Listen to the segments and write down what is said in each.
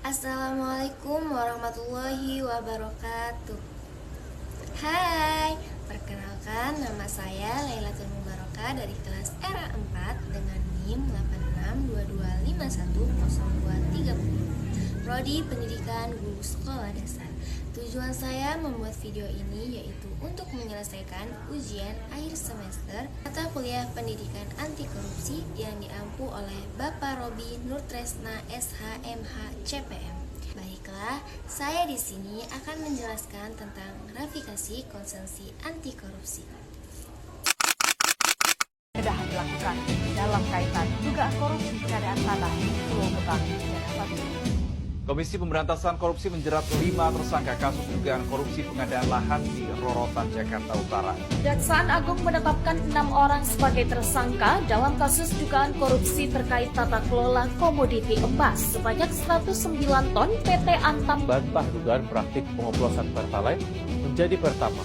Assalamualaikum warahmatullahi wabarakatuh. Hai, perkenalkan nama saya Lailatul Mubarakah dari kelas ERA 4 dengan NIM 8622510230. Prodi Pendidikan Guru Sekolah Dasar. Tujuan saya membuat video ini yaitu untuk menyelesaikan ujian akhir semester mata kuliah Pendidikan Anti Korupsi yang diampu oleh Bapak Robi Nurtresna SHMH CPM. Baiklah, saya di sini akan menjelaskan tentang ratifikasi konvensi anti korupsi. Sudah dilakukan dalam kaitan dugaan korupsi pengadaan tanah di Pulau Gebang, Jakarta Timur. Komisi Pemberantasan Korupsi menjerat 5 tersangka kasus dugaan korupsi pengadaan lahan di Rorotan, Jakarta Utara. Kejaksaan Agung menetapkan 6 orang sebagai tersangka dalam kasus dugaan korupsi terkait tata kelola komoditi emas sebanyak 109 ton PT Antam. Bantah dugaan praktik pengoplosan Pertalite menjadi pertama.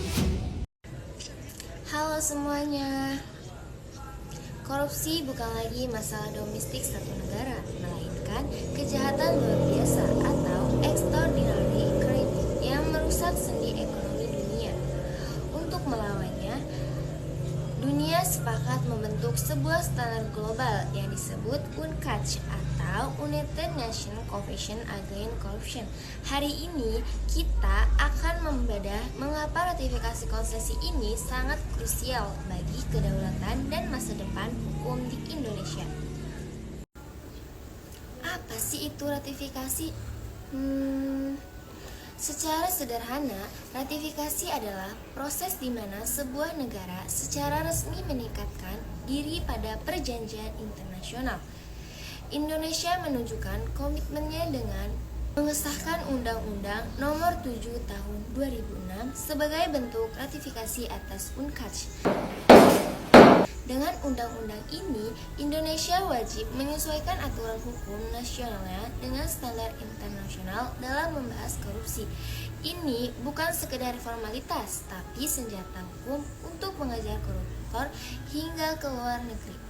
Halo semuanya. Korupsi bukan lagi masalah domestik satu negara, melainkan kejahatan luar biasa atau extraordinary crime yang merusak sendi ekonomi dunia. Untuk melawannya, dunia sepakat membentuk sebuah standar global yang disebut UNCAC atau United Nations Convention Against Corruption. Hari ini kita akan membedah mengapa ratifikasi konvensi ini sangat krusial bagi kedaulatan dan masa depan hukum di Indonesia. Apa sih itu ratifikasi? Secara sederhana, ratifikasi adalah proses di mana sebuah negara secara resmi meningkatkan diri pada perjanjian internasional. Indonesia menunjukkan komitmennya dengan mengesahkan Undang-Undang Nomor 7 Tahun 2006 sebagai bentuk ratifikasi atas UNCAC. Dengan undang-undang ini, Indonesia wajib menyesuaikan aturan hukum nasionalnya dengan standar internasional dalam membahas korupsi. Ini bukan sekedar formalitas, tapi senjata hukum untuk mengejar koruptor hingga ke luar negeri.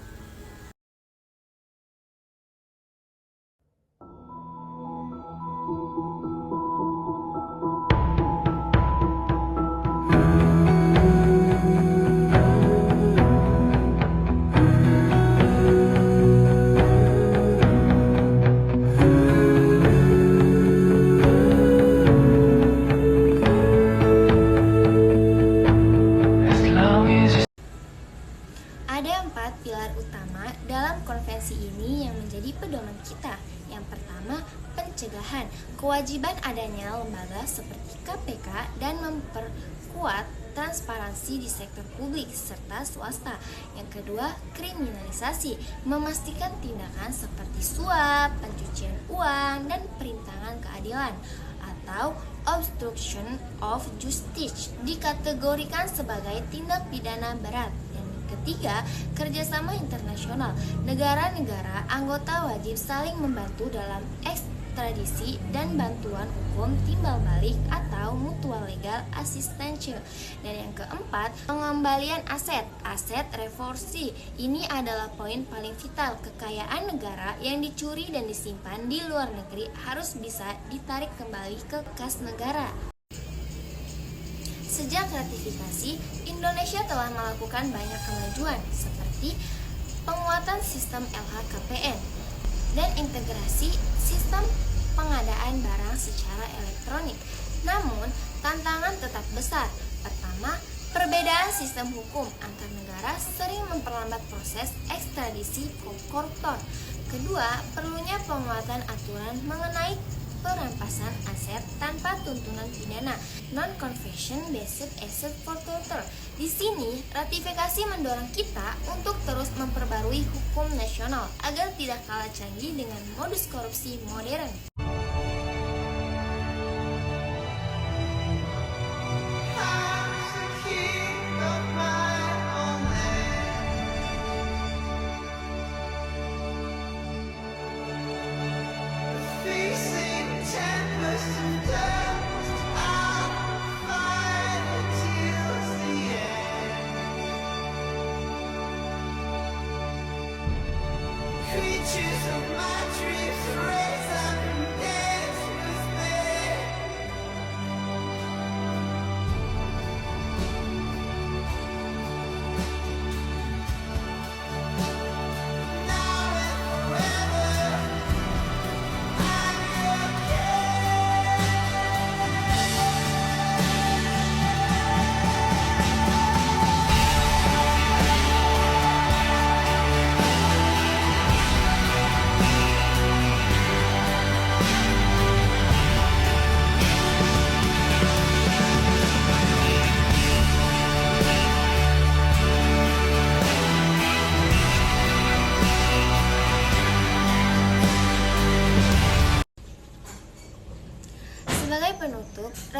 Ada 4 pilar utama dalam konvensi ini yang menjadi pedoman kita. Yang pertama, pencegahan. Kewajiban adanya lembaga seperti KPK dan memperkuat transparansi di sektor publik serta swasta. Yang kedua, kriminalisasi. Memastikan tindakan seperti suap, pencucian uang, dan perintangan keadilan atau obstruction of justice dikategorikan sebagai tindak pidana berat. Ketiga, kerjasama internasional. Negara-negara anggota wajib saling membantu dalam ekstradisi dan bantuan hukum timbal balik atau mutual legal assistance. Dan yang keempat, pengembalian aset. Aset reversi. Ini adalah poin paling vital. Kekayaan negara yang dicuri dan disimpan di luar negeri harus bisa ditarik kembali ke kas negara. Sejak ratifikasi, Indonesia telah melakukan banyak kemajuan seperti penguatan sistem LHKPN dan integrasi sistem pengadaan barang secara elektronik. Namun, tantangan tetap besar. Pertama, perbedaan sistem hukum antar negara sering memperlambat proses ekstradisi koruptor. Kedua, perlunya penguatan aturan mengenai perampasan aset tanpa tuntunan pidana, non-conviction based asset forfeiture. Di sini, ratifikasi mendorong kita untuk terus memperbarui hukum nasional agar tidak kalah canggih dengan modus korupsi modern. Creatures of my dreams rise up and dance.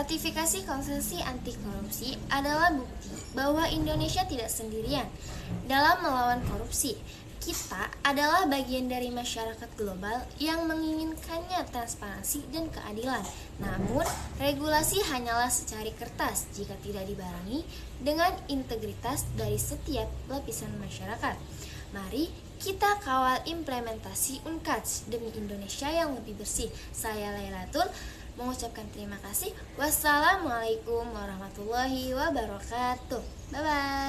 Ratifikasi konvensi anti korupsi adalah bukti bahwa Indonesia tidak sendirian dalam melawan korupsi. Kita adalah bagian dari masyarakat global yang menginginkannya transparansi dan keadilan. Namun, regulasi hanyalah secari kertas jika tidak dibarengi dengan integritas dari setiap lapisan masyarakat. Mari kita kawal implementasi UNCADS demi Indonesia yang lebih bersih. Saya Lailatul mengucapkan terima kasih. Wassalamualaikum warahmatullahi wabarakatuh. Bye-bye.